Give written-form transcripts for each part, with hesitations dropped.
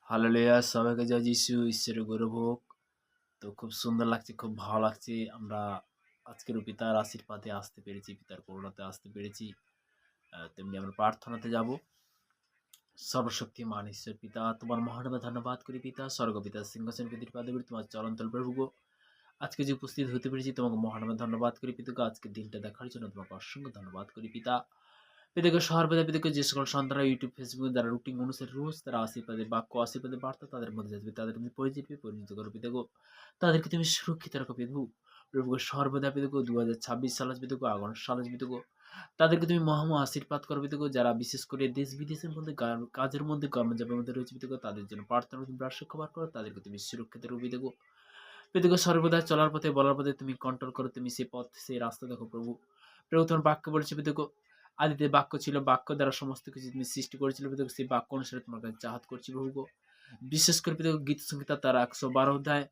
Hallelujah! সবাইকে জয় যিশু, ঈশ্বরের গৌরব। তো খুব সুন্দর লাগছে, খুব ভালো লাগছে। আমরা আজকেরও পিতার আশীর্বাদে আসতে পেরেছি, পিতার করুণাতে আসতে পেরেছি। তেমনি আমরা প্রার্থনাতে যাব। সর্বশক্তিমান ঈশ্বর পিতা, তোমার মহানামে ধন্যবাদ করি পিতা। স্বর্গপিতা সিংহাসন প্রতির পাদে তোমার চরণতল প্রভুগো। আজকে যে উপস্থিত হতে পেরেছি তোমাকে মহানামে ধন্যবাদ করি পিতাকে। আজকের দিনটা দেখার জন্য তোমাকে অসংখ্য ধন্যবাদ করি পিতা। পিতাকে সর্বদা পিতাকে যে সকল সন্তানরা ইউটিউব ফেসবুক দ্বারা রুটিন অনুসারে রোজ তারা আশীর্বাদে বাক্য আশীর্বাদে বার্তা তাদের মধ্যে যাবে, তাদের তুমি পরিচিত করো পিতাগো। তাদেরকে তুমি সুরক্ষিত রাখো পিতাগো। প্রভুকে সর্বদা পিতাগো 2026 সাল পিতাগো, আগামী সাল পিতাগো, তাদেরকে তুমি মহামা আশীর্বাদ করো পিতাগো। যারা বিশেষ করে দেশ বিদেশের মধ্যে কাজের মধ্যে কর্মজীবনের মধ্যে রয়েছে পিতাগো, তাদের জন্য প্রার্থনা তুমি সুখবর করো, তাদেরকে তুমি সুরক্ষিত রাখো পিতাগো। পিতাগো সর্বদা চলার পথে বলার পথে তুমি কন্ট্রোল করো, তুমি সেই পথ সেই রাস্তা দেখো প্রভু। প্রভু তোমার বাক্য বলেছে পিতাগো, আদিতে বাক্য ছিল, বাক্য দ্বারা সমস্ত কিছু তুমি সৃষ্টি করেছিল পিতাগো। সেই বাক্য অনুসারে তোমার কাছে চাহাত করছি প্রভু গো। বিশেষ করে পিতাগো গীত সংহিতা তার 112 অধ্যায়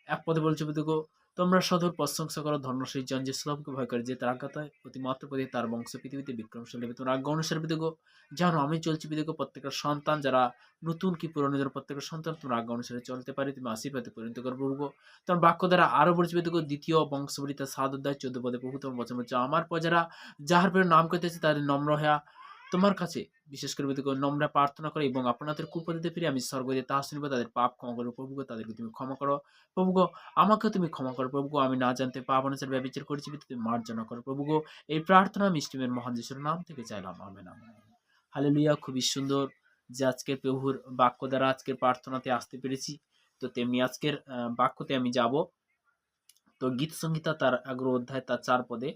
এক পদে বলছে পিতাগো, তোমরা সদর প্রশংসা করো ধন্য সেই জন যে শ্লোককে ভয় করে, যে তার আজ্ঞাতায় অতিমাত্র পদে তার বংশ পৃথিবীতে বিক্রমশীল হবে। তোমার আজ্ঞা অনুসারে পিতাগো জানো আমি চলছি পিতাগো। প্রত্যেকটা সন্তান যারা নতুন কি পুরনো যারা প্রত্যেকটা সন্তান তোমার আজ্ঞা অনুসারে চলতে পারে, তুমি আশীর্বাদে পরিণত করো প্রভু গো। তোমার বাক্য দ্বারা আরো বলছে পিতাগো, দ্বিতীয় বংশবলিতা 7 অধ্যায় 14 পদে প্রভু তোমার বচন বলছে, আমার প্রজারা যাহার পরে নাম করতেছে তাদের নম্র হয়া তোমার কাছে বিশেষ করে পিতাগো নম্র প্রার্থনা করে এবং আপনাদের কুপদিতে ফিরে আমি স্বর্গে তাহা শুনবো, তাদের পাপ ক্ষমা করো প্রভু গো। তাদেরকে তুমি ক্ষমা করো প্রভু গো। আমাকে তুমি ক্ষমা করো প্রভু গো। আমি না জানতে পাপ অনুসারে ব্যভিচার করেছি, তুমি মার্জনা করো প্রভু গো। এই প্রার্থনা মিষ্টিমের মহান যিশুর নাম থেকে চাইলাম, আমেন আমেন। হালেলুয়া! খুবই সুন্দর যে আজকের প্রভুর বাক্য দ্বারা আজকের প্রার্থনাতে আসতে পেরেছি। তো তেমনি আজকের বাক্যতে আমি যাব। তো গীত সংহিতা তার 11 অধ্যায় তার 4 পদে,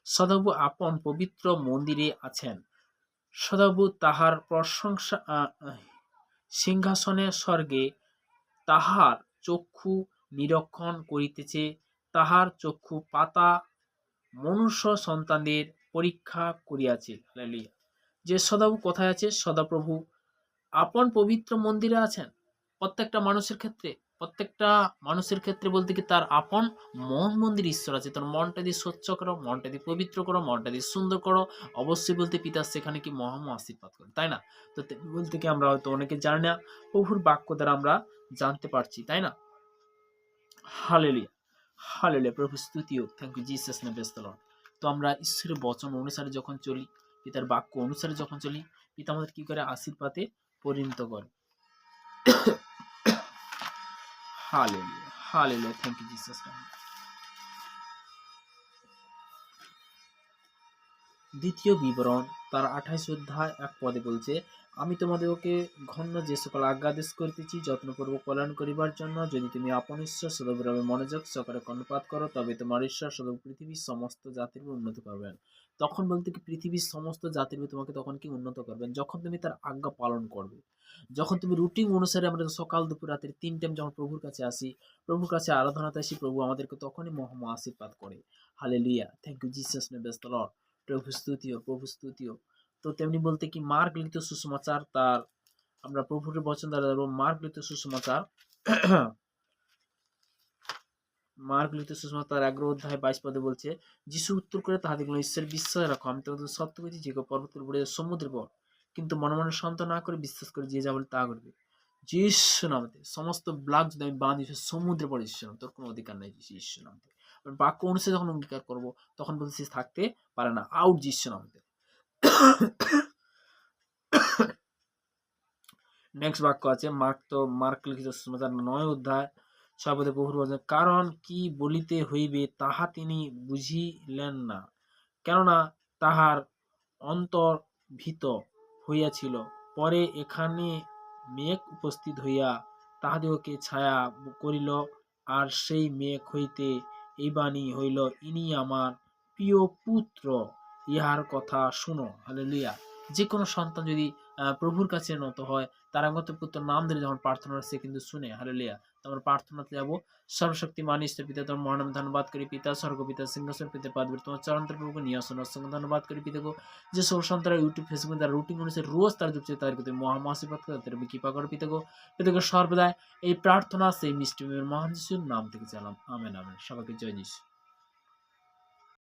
সদাপ্রভু আপন পবিত্র মন্দিরে আছেন, সদাপ্রভু তাহার প্রশংসা সিংহাসনে স্বর্গে তাহার চক্ষু নিরীক্ষণ করিতেছে, তাহার চক্ষু পাতা মনুষ্য সন্তানদের পরীক্ষা করিয়াছে। হালেলুয়া! যে সদাপ্রভু কোথায় আছে? সদাপ্রভু আপন পবিত্র মন্দিরে আছেন। প্রত্যেকটা মানুষের ক্ষেত্রে, প্রত্যেকটা মানুষের ক্ষেত্রে বলতে কি তার আপন মন মন্দির ঈশ্বর আছে। তোর মনটা দিয়ে স্বচ্ছ করো, মনটা দিয়ে পবিত্র করো, মনটা দিয়ে সুন্দর করো। অবশ্যই বলতে পিতা সেখানে কি মহামা আশীর্বাদ করে, তাই না? তো বলতে কি আমরা হয়তো অনেকে জানি না, প্রভুর বাক্য দ্বারা আমরা জানতে পারছি, তাই না? হালেলুয়া! হালেলুয়া! প্রভু স্তুতি হোক। Thank you Jesus name, praise the lord. তো আমরা ঈশ্বরের বচন অনুসারে যখন চলি, পিতার বাক্য অনুসারে যখন চলি, পিতা আমাদের কি করে? আশীর্বাদে পরিণত করে। Hallelujah! Hallelujah! Thank you Jesus name. দ্বিতীয় বিবরণ তার 28 অধ্যায় 1 পদে বলছে, আমি তোমাদেরকে ঘন্য যে সকল আজ্ঞাদেশ করিতেছি যত্নপূর্বক পালন করিবার জন্য, যদি তুমি আপন ঈশ্বর সদভাবে মনোযোগ সহকারে কর্ণপাত করো, তবে তোমার ঈশ্বর সদব পৃথিবীর সমস্ত জাতির উন্নত করবেন। তখন বলতে কি পৃথিবীর সমস্ত জাতির তোমাকে তখন কি উন্নত করবেন? যখন তুমি তার আজ্ঞা পালন করবে, যখন তুমি রুটিন অনুসারে আমরা সকাল দুপুর রাতের 3 টাইম যখন প্রভুর কাছে আসি, প্রভুর কাছে আরাধনাতে আসি, প্রভু আমাদেরকে তখনই মহামা আশীর্বাদ করে। Hallelujah! Thank you Jesus name, praise the lord. প্রভু স্তুতিও, প্রভু স্তুতিও। তো তেমনি বলতে কি মার্ক লিখিত সুসমাচার তার আমরা প্রভুর বচন দ্বারা মার্ক লিখিত সুসমাচার মার্ক লিখিত সুসমাচার তার 11 অধ্যায় 22 পদে বলছে, যিশু উত্তর করে তাহাদের ঈশ্বর বিশ্বাস রাখো, আমি তোমাদের সত্য কইছি যে পর্বতের উপরে সমুদ্রের পর, কিন্তু মনে মনে সন্দেহ না করে বিশ্বাস করে যে যা বলে তা করবে। যিশু নামতে সমস্ত ব্লাগ যদি আমি বাঁধি সমুদ্রে পড়ে, যিশু নাম তোর কোনো অধিকার নেই। যিশু নামতে বাক্য অনুসারে যখন অঙ্গীকার করবো তখন বলছি থাকতে পারে না, আউট যিশু নামতে। নেক্সট বাক্য আছে মার্ক লিখিত সুসমাচার 9 অধ্যায় 6 পদে প্রভুর বলেন, কারণ কি বলিতে হইবে তাহা তিনি বুঝিলেন না, কেননা তাহার অন্তর ভীত হইয়াছিল। পরে এখানে মেঘ উপস্থিত হইয়া তাহাদিগকে ছায়া করিল, আর সেই মেঘ হইতে এই বাণী হইল, ইনি আমার প্রিয় পুত্র, ইহার কথা শুনো। হালেলুয়া! যে কোনো সন্তান যদি প্রভুর কাছে নত হয়, তার একমাত্র পুত্র নাম ধরে যখন প্রার্থনা সে কিন্তু শুনে। হালেলুয়া! আমরা প্রার্থনাতে যাবো। সর্বশক্তিমান ঈশ্বর পিতা, তোমার মহান নামে ধন্যবাদ করি পিতা। স্বর্গ পিতা সিংহাসন পেতে পারবে তোমার চরণের প্রভুকে নিয়ে আসুন, অসংখ্য ধন্যবাদ করি পিতা গো। যে সব সন্তানরা ইউটিউব ফেসবুক তারা রুটিন অনুসারে রোজ তারা যুক্ত, তাদেরকে তুমি মহামা আশীর্বাদ করে তাদের কৃপা করো পিতা গো। পিতা গো সর্বদাই এই প্রার্থনা সেই মিষ্টি মহান যিশুর নাম থেকে চালাম, আমেন আমেন। সবাইকে জয় যিশু।